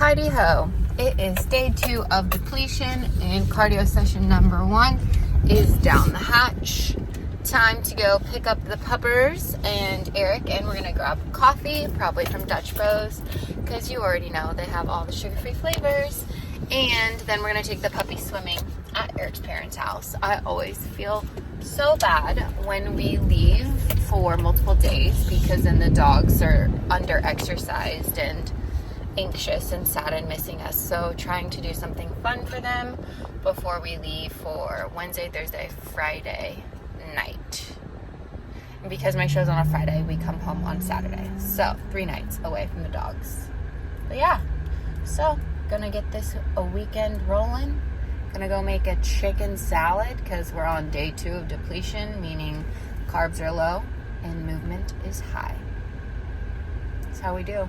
Heidi ho. It is day 2 of depletion and cardio session number 1 is down the hatch. Time to go pick up the puppers and Eric, and we're gonna grab coffee, probably from Dutch Bros, because you already know they have all the sugar-free flavors. And then we're gonna take the puppy swimming at Eric's parents' house. I always feel so bad when we leave for multiple days because then the dogs are under-exercised and anxious and sad and missing us. So trying to do something fun for them before we leave for Wednesday, Thursday, Friday night. And because my show's on a Friday, we come home on Saturday. So 3 nights away from the dogs. But yeah, so gonna get this a weekend rolling. Gonna go make a chicken salad because we're on day 2 of depletion, meaning carbs are low and movement is high. That's how we do.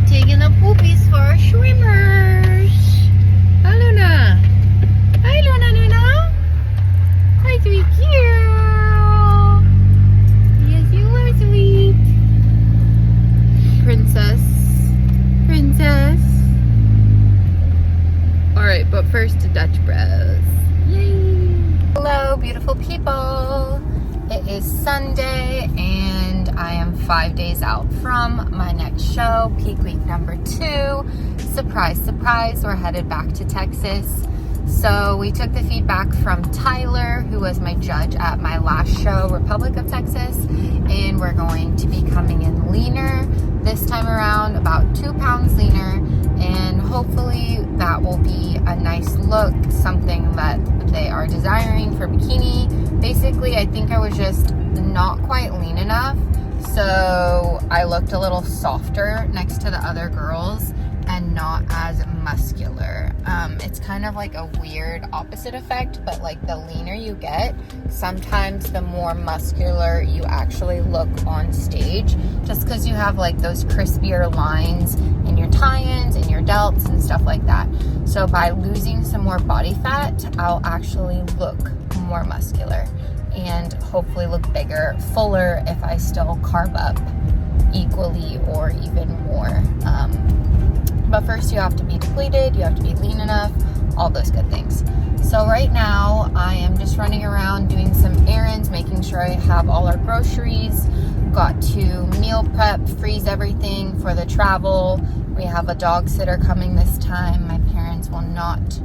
Taking the poopies for our swimmers. Hi, Luna. Hi, Luna. Hi, sweet girl. Yes, you are sweet. Princess. Alright, but first to Dutch Bros. Yay! Hello, beautiful people. It is Sunday, and I am 5 days out from my next show, peak week number 2. Surprise, surprise, we're headed back to Texas. So we took the feedback from Tyler, who was my judge at my last show, Republic of Texas, and we're going to be coming in leaner this time around, about 2 pounds leaner, and hopefully that will be a nice look, something that they are desiring for Bikini. Basically, I think I was just not quite lean enough, so I looked a little softer next to the other girls and not as muscular. It's kind of like a weird opposite effect, but like the leaner you get, sometimes the more muscular you actually look on stage, just because you have like those crispier lines in your tie-ins and your delts and stuff like that. So by losing some more body fat, I'll actually look more muscular and hopefully look bigger, fuller if I still carb up equally or even more. But first you have to be depleted, you have to be lean enough, all those good things. So right now I am just running around doing some errands, making sure I have all our groceries. Got to meal prep, freeze everything for the travel. We have a dog sitter coming this time. My parents will not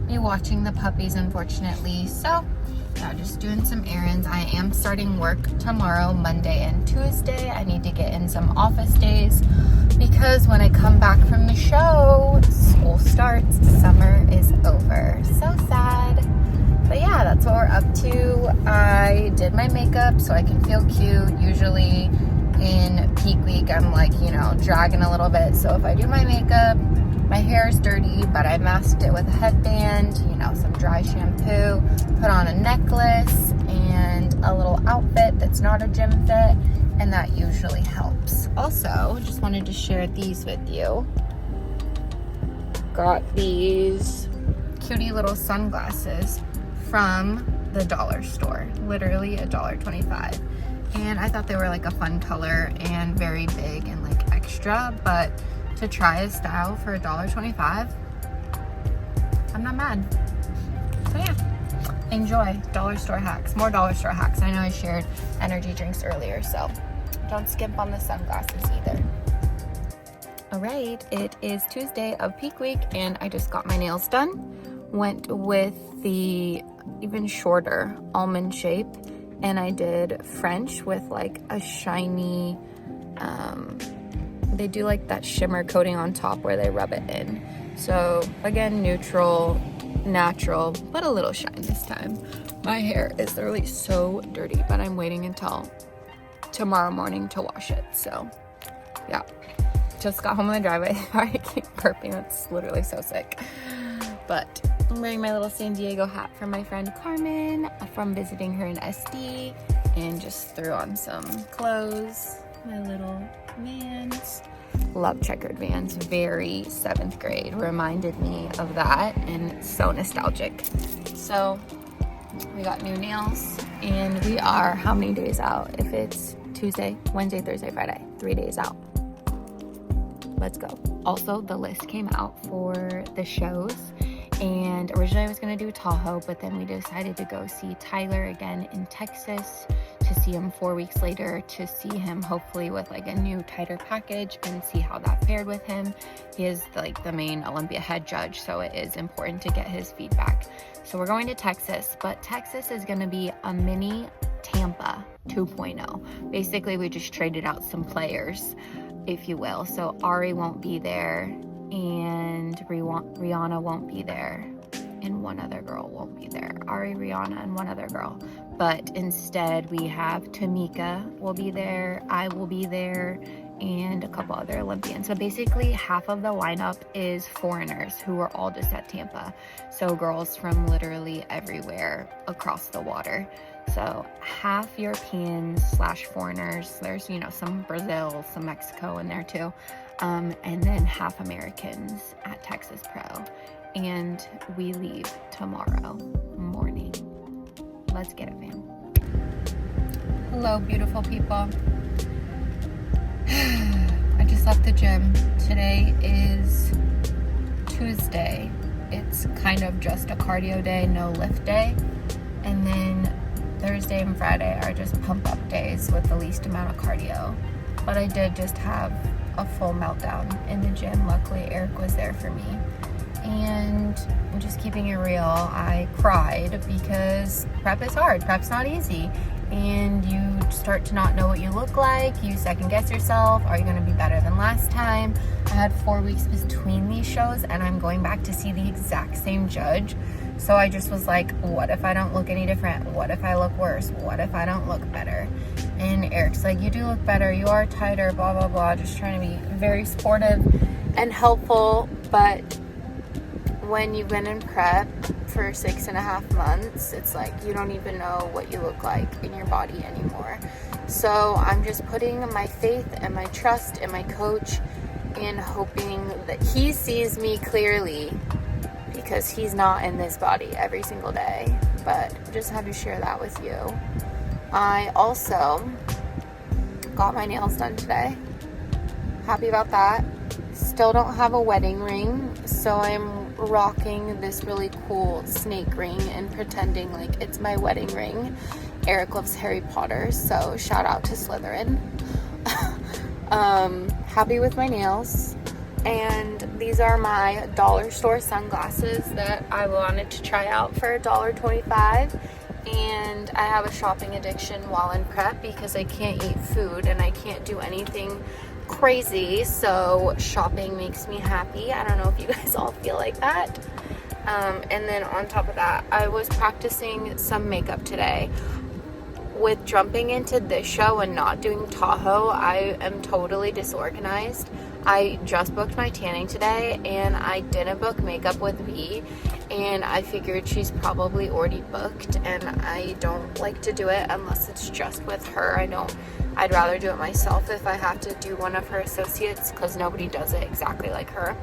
be watching the puppies, unfortunately. So yeah, just doing some errands. I am starting work tomorrow, Monday and Tuesday. I need to get in some office days because when I come back from the show, school starts, summer is over. So sad. But yeah, that's what we're up to. I did my makeup so I can feel cute. Usually in peak week, I'm like, you know, dragging a little bit. So if I do my makeup, my hair is dirty, but I masked it with a headband, you know, some dry shampoo, put on a necklace and a little outfit that's not a gym fit, and that usually helps. Also, just wanted to share these with you. Got these cutie little sunglasses from the dollar store, literally $1.25. And I thought they were like a fun color and very big and like extra, but to try a style for $1.25, I'm not mad. So yeah, enjoy dollar store hacks, more dollar store hacks. I know I shared energy drinks earlier, so don't skimp on the sunglasses either. All right, it is Tuesday of peak week and I just got my nails done. Went with the even shorter almond shape, and I did French with like a shiny, they do like that shimmer coating on top where they rub it in. So again, neutral, natural, but a little shine this time. My hair is literally so dirty, but I'm waiting until tomorrow morning to wash it. So yeah, just got home in the driveway. I keep burping, it's literally so sick. But I'm wearing my little San Diego hat from my friend Carmen from visiting her in SD, and just threw on some clothes, my little Vans. Love checkered Vans, very 7th grade, reminded me of that, and it's so nostalgic. So we got new nails, and we are how many days out? If it's Tuesday, Wednesday, Thursday, Friday, 3 days out. let's go. Also, the list came out for the shows, and originally I was gonna do Tahoe, but then we decided to go see Tyler again in Texas, to see him 4 weeks later, to see him hopefully with like a new tighter package and see how that fared with him. He is like the main Olympia head judge, so it is important to get his feedback. So we're going to Texas, but Texas is gonna be a mini Tampa 2.0. Basically, we just traded out some players, if you will. So Ari won't be there, and Rihanna won't be there, and one other girl won't be there. Ari, Rihanna, and one other girl. But instead we have Tamika will be there, I will be there, and a couple other Olympians. So basically half of the lineup is foreigners who are all just at Tampa. So girls from literally everywhere across the water. So half Europeans / foreigners. There's, you know, some Brazil, some Mexico in there too. And then half Americans at Texas Pro. And we leave tomorrow morning. Let's get it, fam. Hello, beautiful people. I just left the gym. Today is Tuesday. It's kind of just a cardio day, no lift day. And then Thursday and Friday are just pump up days with the least amount of cardio. But I did just have a full meltdown in the gym. Luckily, Eric was there for me. And I'm just keeping it real, I cried because prep is hard. Prep's not easy. And you start to not know what you look like. You second guess yourself. Are you going to be better than last time? I had 4 weeks between these shows, and I'm going back to see the exact same judge. So I just was like, what if I don't look any different? What if I look worse? What if I don't look better? And Eric's like, you do look better. You are tighter, blah, blah, blah. Just trying to be very supportive and helpful. But when you've been in prep for 6.5 months, it's like you don't even know what you look like in your body anymore. So I'm just putting my faith and my trust in my coach and hoping that he sees me clearly, because he's not in this body every single day. But just had to share that with you. I also got my nails done today. Happy about that. Still don't have a wedding ring, so I'm rocking this really cool snake ring and pretending like it's my wedding ring. Eric loves Harry Potter, so shout out to Slytherin. Happy with my nails. And these are my dollar store sunglasses that I wanted to try out for $1.25. And I have a shopping addiction while in prep because I can't eat food and I can't do anything crazy, so shopping makes me happy. I don't know if you guys all feel like that. And then on top of that, I was practicing some makeup today. With jumping into this show and not doing Tahoe, I am totally disorganized. I just booked my tanning today, and I didn't book makeup with V, and I figured she's probably already booked, and I don't like to do it unless it's just with her. I'd rather do it myself if I have to do one of her associates, because nobody does it exactly like her.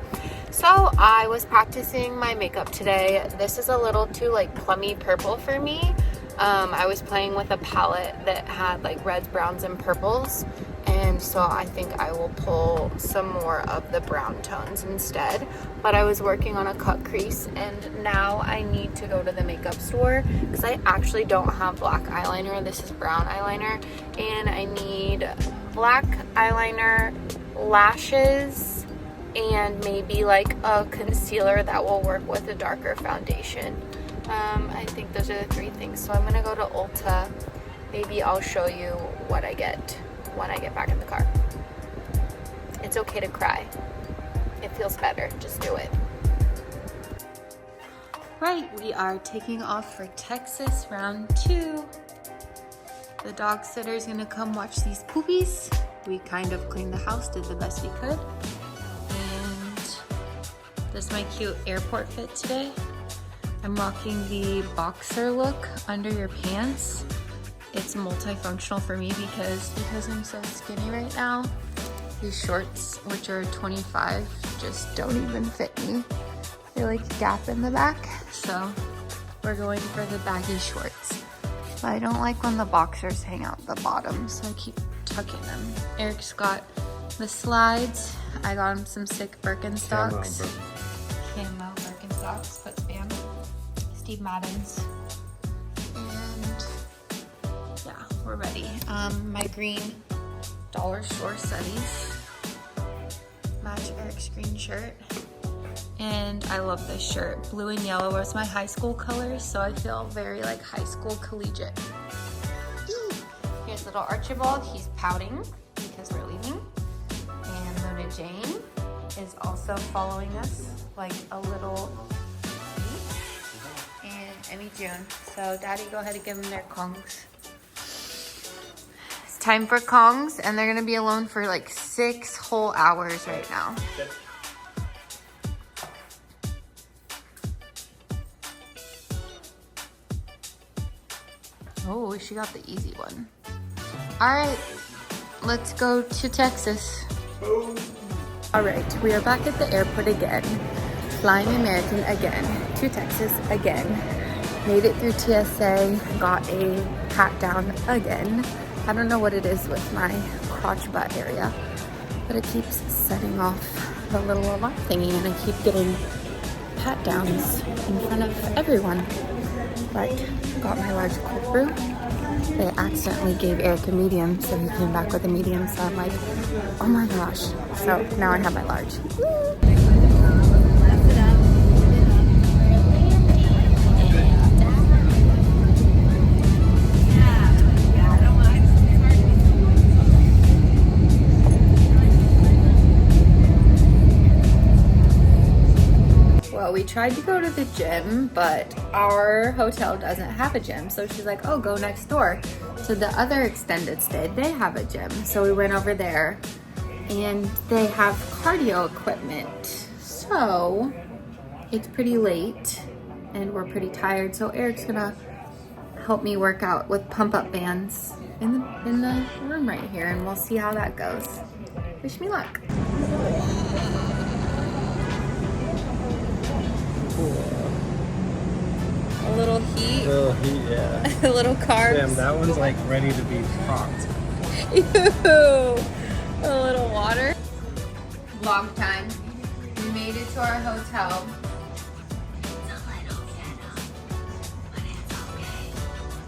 So I was practicing my makeup today. This is a little too like plummy purple for me. I was playing with a palette that had like reds, browns, and purples, and so I think I will pull some more of the brown tones instead. But I was working on a cut crease, and now I need to go to the makeup store because I actually don't have black eyeliner. This is brown eyeliner, and I need black eyeliner, lashes, and maybe like a concealer that will work with a darker foundation. I think those are the 3 things. So I'm gonna go to Ulta. Maybe I'll show you what I get when I get back in the car. It's okay to cry. It feels better. Just do it. Right, we are taking off for Texas round 2. The dog sitter is gonna come watch these poopies. We kind of cleaned the house, did the best we could. And this is my cute airport fit today. I'm rocking the boxer look under your pants. It's multifunctional for me because I'm so skinny right now. These shorts, which are 25, just don't even fit me. They like gap in the back, so we're going for the baggy shorts. But I don't like when the boxers hang out the bottom, so I keep tucking them. Eric's got The slides, I got him some sick Birkenstocks. Camo Birkenstocks, but spam. Steve Madden's. And yeah, we're ready. My green dollar store studies. Match Eric's green shirt. And I love this shirt. Blue and yellow was my high school colors, so I feel very like high school collegiate. Here's little Archibald, he's pouting because we're leaving. And Luna Jane is also following us like a little baby. And Emmy June. So Daddy, go ahead and give them their Kongs. It's time for Kongs, and they're gonna be alone for like 6 whole hours right now. Oh, she got the easy one. All right, let's go to Texas. All right, we are back at the airport again. Flying American again, to Texas again. Made it through TSA, got a pat down again. I don't know what it is with my crotch butt area, but it keeps setting off the little alarm thingy, and I keep getting pat downs in front of everyone. But got my large cold brew. They accidentally gave Eric a medium, so he came back with a medium. So I'm like, oh my gosh. So now I have my large. We tried to go to the gym, but our hotel doesn't have a gym. So she's like, oh, go next door to the other extended stay. They have a gym. So we went over there and they have cardio equipment. So it's pretty late and we're pretty tired. So Eric's gonna help me work out with pump up bands in the room right here, and we'll see how that goes. Wish me luck. A little heat. A little heat, yeah. A little carbs. Damn, that one's like ready to be popped. Ew. A little water. Vlog time. We made it to our hotel.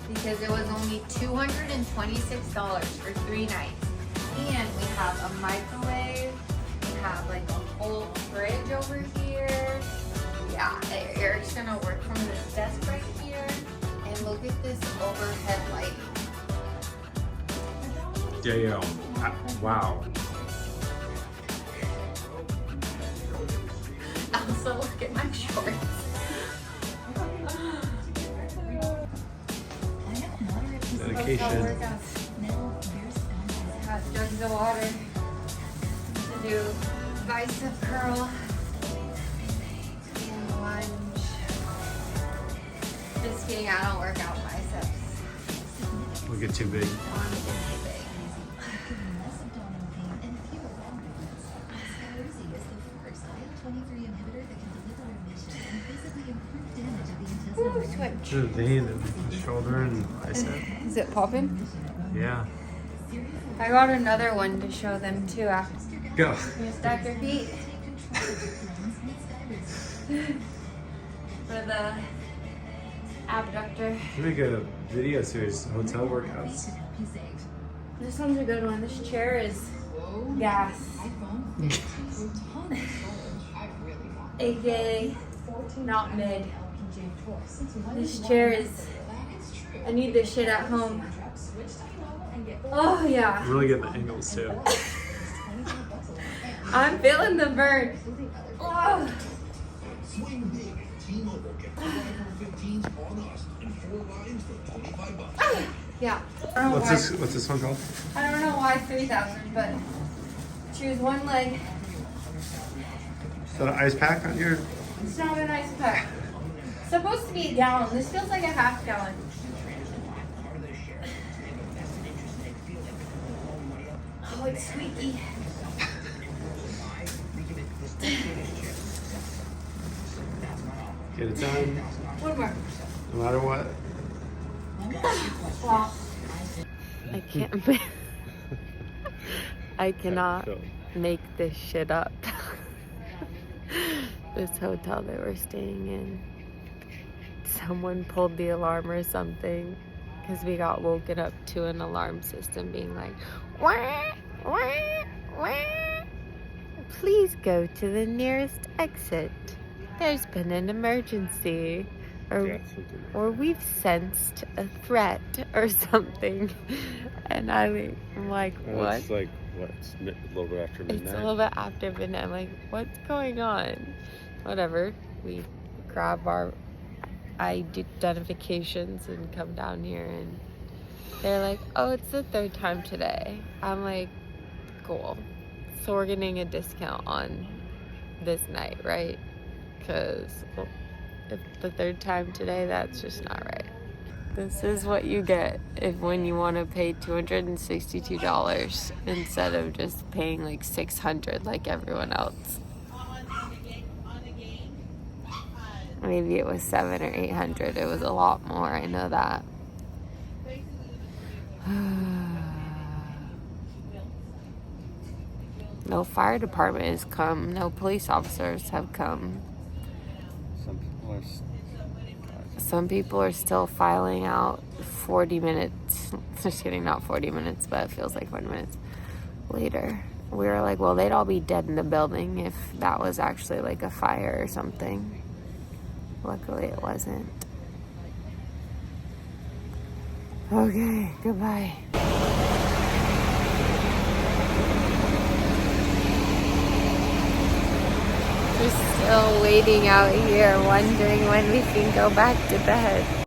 Because it was only $226 for 3 nights. And we have a microwave. We have like a whole fridge over here. Yeah, Eric's gonna work from this desk right here, and look at this overhead lighting. Wow. Also, look at my shorts. Dedication. Got jugs of water to do bicep curl. Just kidding, I don't work out biceps. We'll get too big. The shoulder and bicep. Is it popping? Yeah. I got another one to show them too after. Go. You stack your feet. For the abductor. We make a video series, hotel workouts. This one's a good one. This chair is gas. AKA not mid. This chair is, I need this shit at home. Oh yeah. Really get the angles too. I'm feeling the burn. Oh. Yeah. What's this one called? I don't know why 3,000, but choose one leg. Is that an ice pack on your? It's not an ice pack. It's supposed to be a gallon. This feels like a half gallon. Oh, it's squeaky. Get it done. One more. No matter what. I cannot make this shit up. This hotel that we're staying in, someone pulled the alarm or something, because we got woken up to an alarm system being like, wah, wah, wah. Please go to the nearest exit. There's been an emergency. Or we've sensed a threat or something. And I'm like, what? It's like, what? It's a little bit after midnight? It's a little bit after midnight. I'm like, what's going on? Whatever. We grab our identifications and come down here, and they're like, oh, it's the third time today. I'm like, cool. So we're getting a discount on this night, right? Because if the third time today, that's just not right. This is what you get when you want to pay $262 instead of just paying like $600 like everyone else. Maybe it was $700 or $800. It was a lot more. I know that. No fire department has come. No police officers have come. Some people are still filing out 40 minutes. Just kidding, not 40 minutes, but it feels like 40 minutes later. We were like, well, they'd all be dead in the building if that was actually like a fire or something. Luckily, it wasn't. Okay, goodbye. We're still waiting out here, wondering when we can go back to bed.